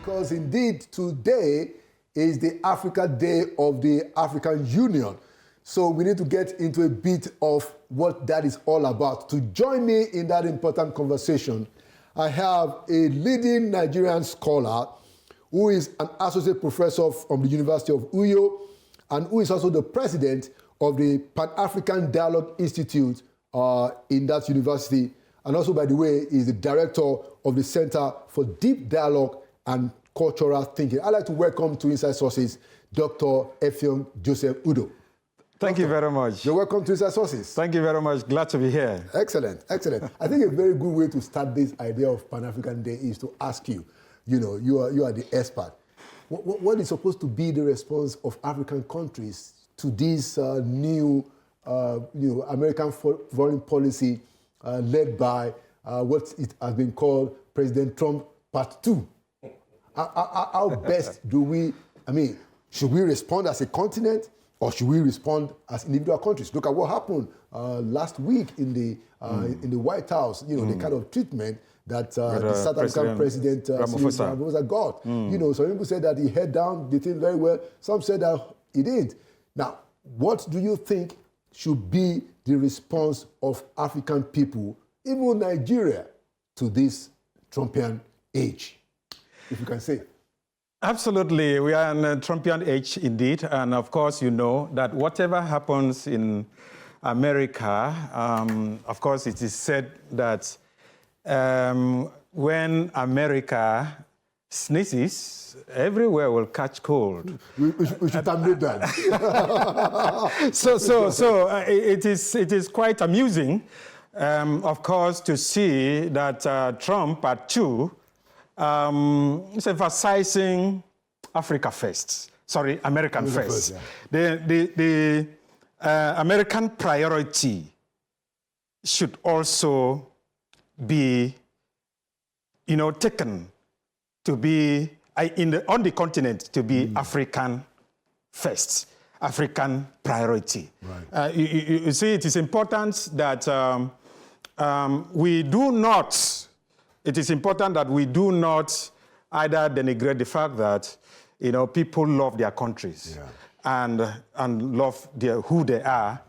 because indeed today is the Africa Day of the African Union. So we need to get into a bit of what that is all about. To join me in that important conversation, I have a leading Nigerian scholar who is an associate professor from the University of Uyo and who is also the president of the Pan-African Dialogue Institute in that university. And also, by the way, is the director of the Center for Deep Dialogue and Cultural Thinking. I'd like to welcome to Inside Sources, Dr. Effiong Joseph Udo. Thank you very much. You're welcome to Inside Sources. Thank you very much. Glad to be here. Excellent, excellent. I think a very good way to start this idea of Pan-African Day is to ask you, you are the expert. What is supposed to be the response of African countries to this new, American foreign policy led by what it has been called President Trump Part 2? How best do we, should we respond as a continent or should we respond as individual countries? Look at what happened last week in the White House, the kind of treatment that the South African President Ramaphosa got. Some people said that he held down the thing very well. Some said that he didn't. Now, what do you think should be the response of African people, even Nigeria, to this Trumpian age, if you can say? Absolutely. We are in a Trumpian age indeed. And of course, you know that whatever happens in America, of course, it is said that when America sneezes, everywhere will catch cold. We should admit that. So it is quite amusing, of course, to see that Trump at 2 is emphasizing American first. Yeah. The American priority should also be, taken to be on the continent to be African first, African priority. Right. You see, it is important that we do not. It is important that we do not either denigrate the fact that people love their countries and love who they are.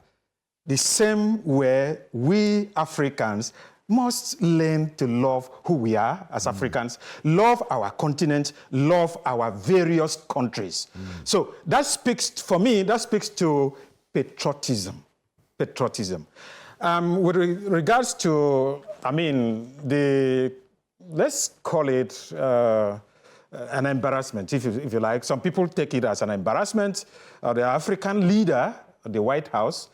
The same way we Africans must learn to love who we are as Africans, love our continent, love our various countries. So that speaks, for me, to patriotism. With regards to, let's call it an embarrassment, if you like. Some people take it as an embarrassment. The African leader at the White House,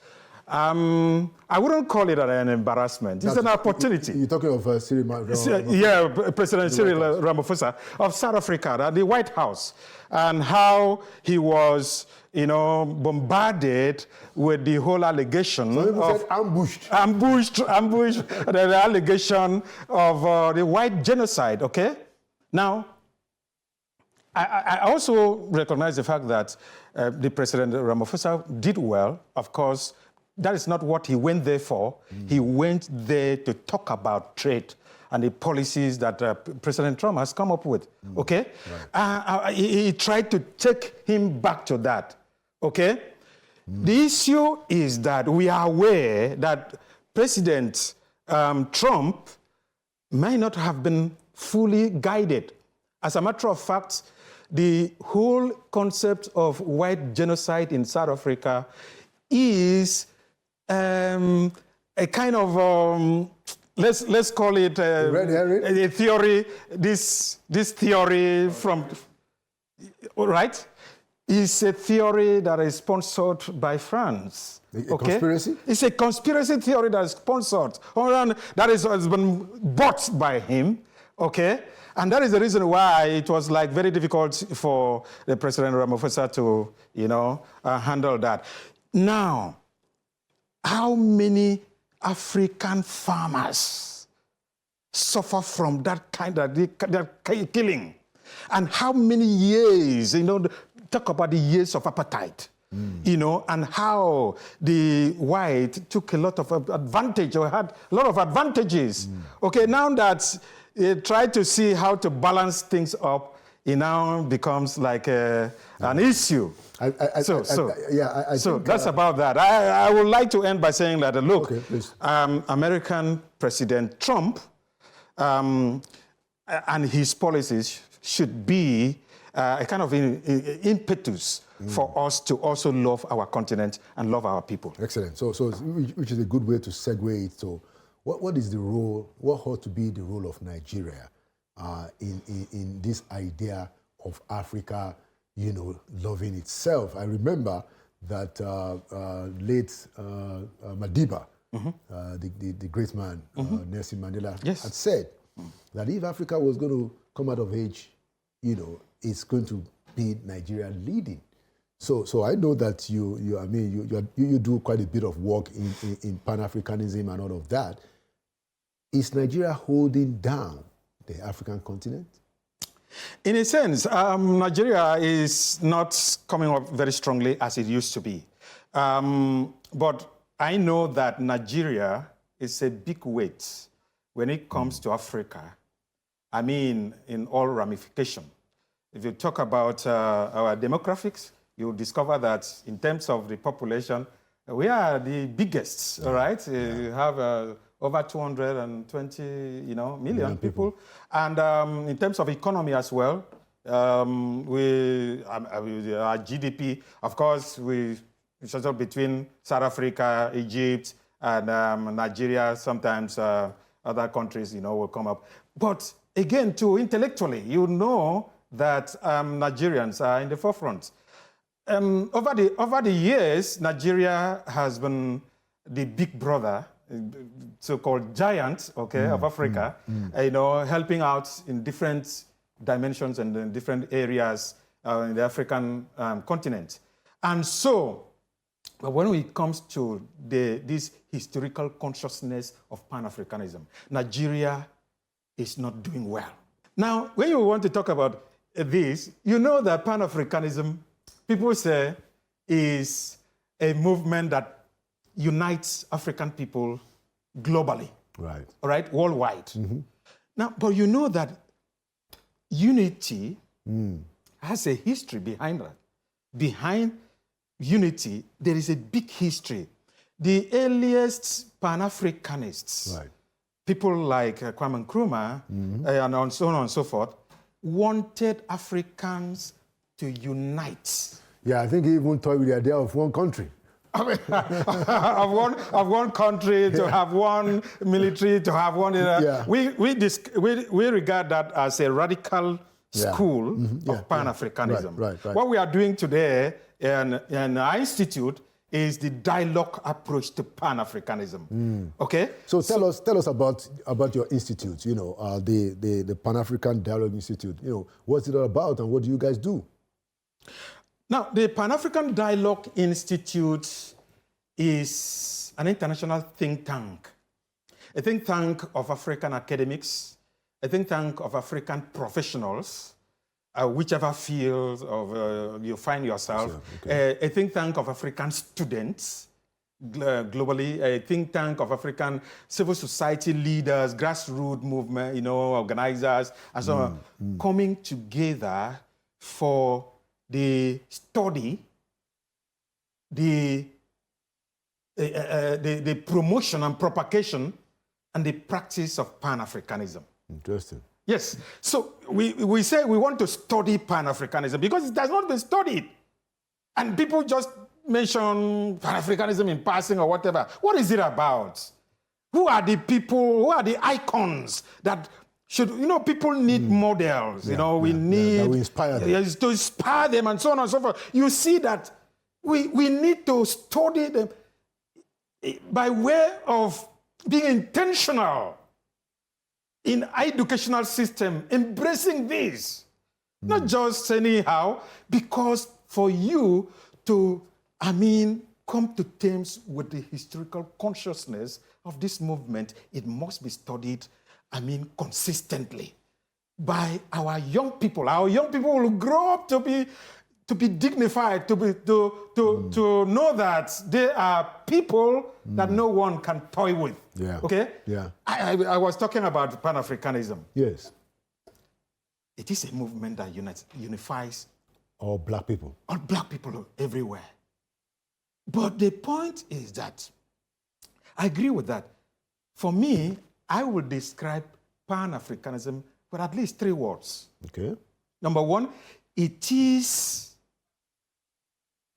I wouldn't call it an embarrassment. It's an opportunity. You're talking of Cyril Ramaphosa? Yeah, President Cyril Ramaphosa of South Africa at the White House, and how he was, bombarded with the whole allegation of ambushed, the allegation of the white genocide. Okay, now I also recognize the fact that the President Ramaphosa did well, of course. That is not what he went there for. He went there to talk about trade and the policies that President Trump has come up with, okay? Right. He tried to take him back to that, okay? The issue is that we are aware that President Trump may not have been fully guided. As a matter of fact, the whole concept of white genocide in South Africa is a kind of let's call it a theory. This theory from is a theory that is sponsored by France. A conspiracy? It's a conspiracy theory that is sponsored, that has been bought by him. Okay, and that is the reason why it was very difficult for the President Ramaphosa to handle that. Now, how many African farmers suffer from that kind of killing? And how many years, talk about the years of apartheid, and how the white took a lot of advantage or had a lot of advantages. Okay, now that they try to see how to balance things up, it now becomes like an issue. So that's about that. I would like to end by saying that, look, American President Trump and his policies should be a kind of impetus for us to also love our continent and love our people. Excellent. So which is a good way to segue it. So what is the role, what ought to be the role of Nigeria in this idea of Africa, you know, loving itself? I remember that late Madiba, the great man, Nelson Mandela, had said that if Africa was going to come out of age, you know, it's going to be Nigeria leading. So I know that you do quite a bit of work in Pan-Africanism and all of that. Is Nigeria holding down the African continent? In a sense, Nigeria is not coming up very strongly as it used to be. But I know that Nigeria is a big weight when it comes to Africa. I mean, in all ramifications. If you talk about our demographics, you'll discover that in terms of the population, we are the biggest, all right? You have over 220, million people. And in terms of economy as well, our GDP, of course, it's also between South Africa, Egypt, and Nigeria. Sometimes other countries, will come up. But again, too, intellectually, you know that Nigerians are in the forefront. Over the years, Nigeria has been the big brother, so-called giant, of Africa, helping out in different dimensions and in different areas in the African continent. And so, when it comes to this historical consciousness of Pan-Africanism, Nigeria is not doing well. Now, when you want to talk about this, you know that Pan-Africanism, people say, is a movement that unites African people globally, right, worldwide. Now, but you know that unity has a history behind that. Behind unity, there is a big history. The earliest Pan-Africanists, people like Kwame Nkrumah and so on and so forth, wanted Africans to unite. Yeah, I think he even toyed with the idea of one country. I mean, of one country, to have one military, to have one. We regard that as a radical school of Pan-Africanism. Right. What we are doing today in our institute is the dialogue approach to Pan-Africanism. Okay. So tell us about your institute. The Pan-African Dialogue Institute. What's it all about, and what do you guys do? Now, the Pan-African Dialogue Institute is an international think tank. A think tank of African academics, a think tank of African professionals, whichever field of you find yourself, a think tank of African students globally, a think tank of African civil society leaders, grassroots movement, organizers, and so on, coming together for the study, the promotion and propagation, and the practice of Pan-Africanism. Interesting. Yes. So we say we want to study Pan-Africanism because it has not been studied. And people just mention Pan-Africanism in passing or whatever. What is it about? Who are the people, who are the icons that should, people need models. We need that we inspire them. To inspire them and so on and so forth. You see that we need to study them by way of being intentional in educational system, embracing this. Not just anyhow, because for you to, come to terms with the historical consciousness of this movement, it must be studied, consistently by our young people. Our young people will grow up to be dignified, to know that they are people that no one can toy with. Okay? Yeah. I was talking about Pan-Africanism. Yes. it is a movement that unifies All black people. all black people everywhere. But the point is that, I agree with that. For me, I would describe Pan-Africanism with at least 3 words. Okay. Number one, it is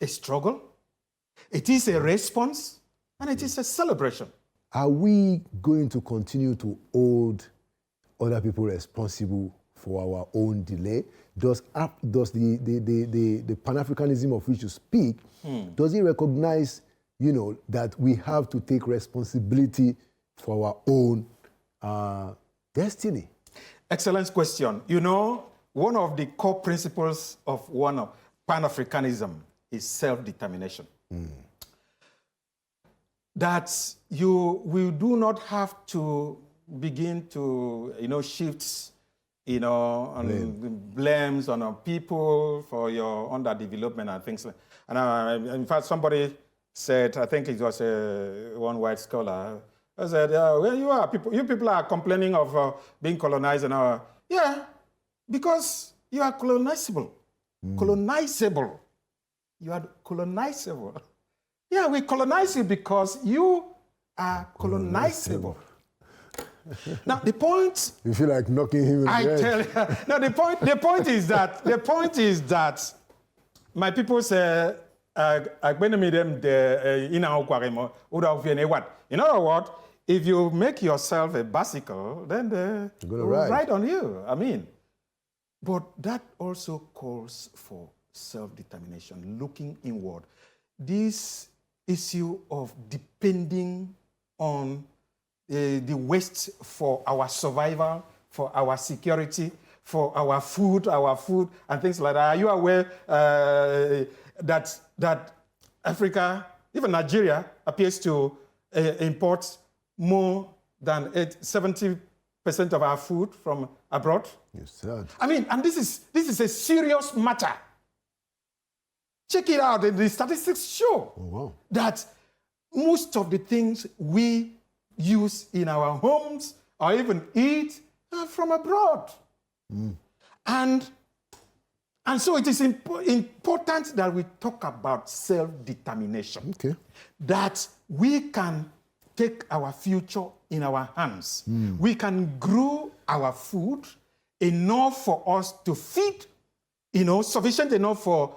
a struggle, it is a response, and it is a celebration. Are we going to continue to hold other people responsible for our own delay? Does the Pan-Africanism of which you speak, does it recognize, that we have to take responsibility for our own destiny? Excellent question. One of the core principles of Pan-Africanism is self-determination. That we do not have to begin to, shift, blames on people for your underdevelopment and things. And in fact, somebody said, I think it was one white scholar, I said, well, you people are complaining of being colonized and yeah, because you are colonizable. Colonizable. You are colonizable. Yeah, we colonize you because you are colonizable. Now the point. You feel like knocking him in the head. Tell you. No, the point is that my people say in other words, if you make yourself a bicycle, then they will ride on you. But that also calls for self-determination, looking inward. This issue of depending on the West for our survival, for our security, for our food, and things like that. Are you aware that Africa, even Nigeria, appears to import more than 70% of our food from abroad? You said. And this is a serious matter. Check it out. The statistics show that most of the things we use in our homes or even eat are from abroad. And so it is important that we talk about self-determination. Okay. That we can take our future in our hands. We can grow our food enough for us to feed, sufficient enough for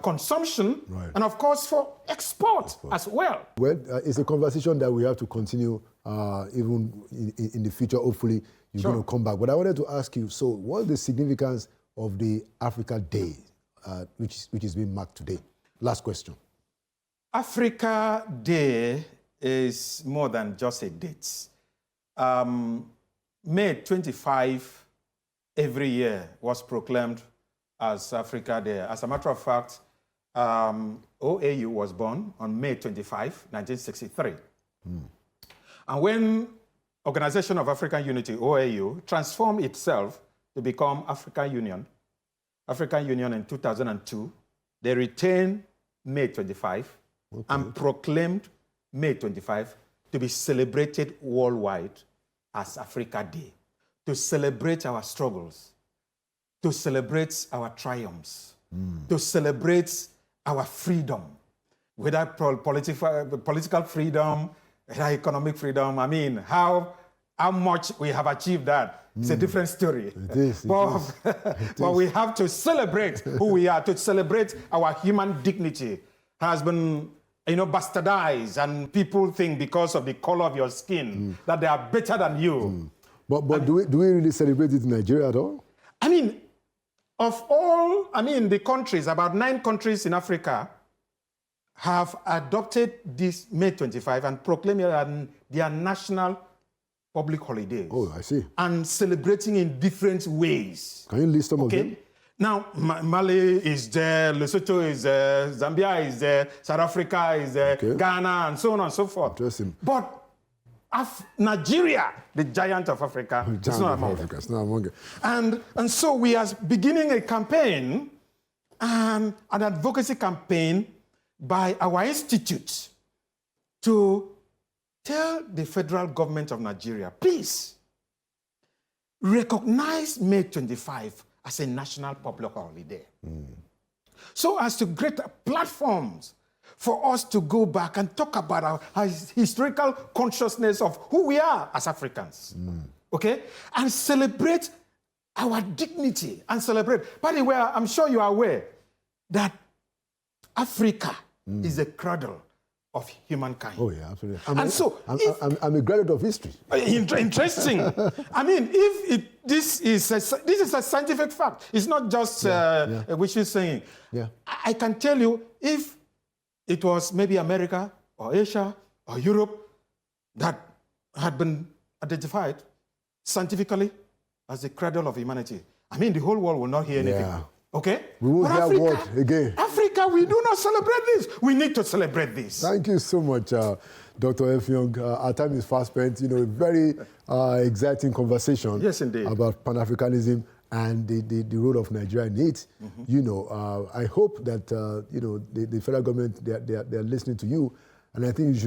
consumption, and of course for export as well. Well, it's a conversation that we have to continue even in the future. Hopefully, you're going to come back. But I wanted to ask you, so what's the significance of the Africa Day, which is being marked today? Last question. Africa Day is more than just a date. May 25 every year was proclaimed as Africa Day. As a matter of fact, OAU was born on May 25, 1963. And when Organization of African Unity, OAU, transformed itself to become African Union in 2002, they retained May 25 and proclaimed May 25 to be celebrated worldwide as Africa Day, to celebrate our struggles, to celebrate our triumphs, to celebrate our freedom, whether political freedom, whether economic freedom. How much we have achieved that. It's a different story. But we have to celebrate who we are, to celebrate our human dignity has been bastardized, and people think because of the color of your skin that they are better than you. But do we really celebrate it in Nigeria at all? Of all, the countries, about 9 countries in Africa have adopted this May 25 and proclaimed it their national public holidays. Oh, I see. And celebrating in different ways. Can you list some of them? Now, Mali is there, Lesotho is there, Zambia is there, South Africa is there, Ghana, and so on and so forth. Interesting. But Nigeria, the giant of Africa, is not among them. It's not among them. And so we are beginning a campaign, an advocacy campaign by our institute to tell the federal government of Nigeria, please, recognize May 25 as a national public holiday. So as to create platforms for us to go back and talk about our historical consciousness of who we are as Africans, okay? And celebrate our dignity and celebrate. By the way, I'm sure you are aware that Africa is the cradle of humankind. Oh, yeah, absolutely. I'm a graduate of history. Interesting. I mean, this is a scientific fact. It's not just wishful saying. Yeah. I can tell you, if it was maybe America or Asia or Europe that had been identified scientifically as the cradle of humanity, I mean, the whole world will not hear anything. Yeah. Okay? We won't hear word again. Africa, we do not celebrate this. We need to celebrate this. Thank you so much, Dr. Effiong. Our time is fast spent. You know, a very exciting conversation. Yes, indeed. About Pan-Africanism and the role of Nigeria in it. You know, I hope that you know the federal government they're listening to you, and I think you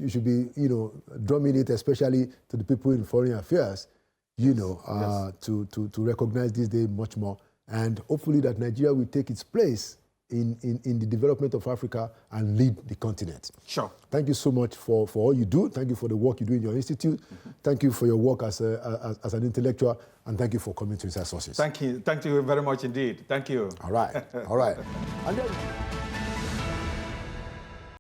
should be you know drumming it, especially to the people in foreign affairs. You know, to recognize this day much more. And hopefully that Nigeria will take its place in the development of Africa and lead the continent. Sure. Thank you so much for all you do. Thank you for the work you do in your institute. Thank you for your work as an intellectual. And thank you for coming to Inside Sources. Thank you. Thank you very much indeed. Thank you. All right. All right. And then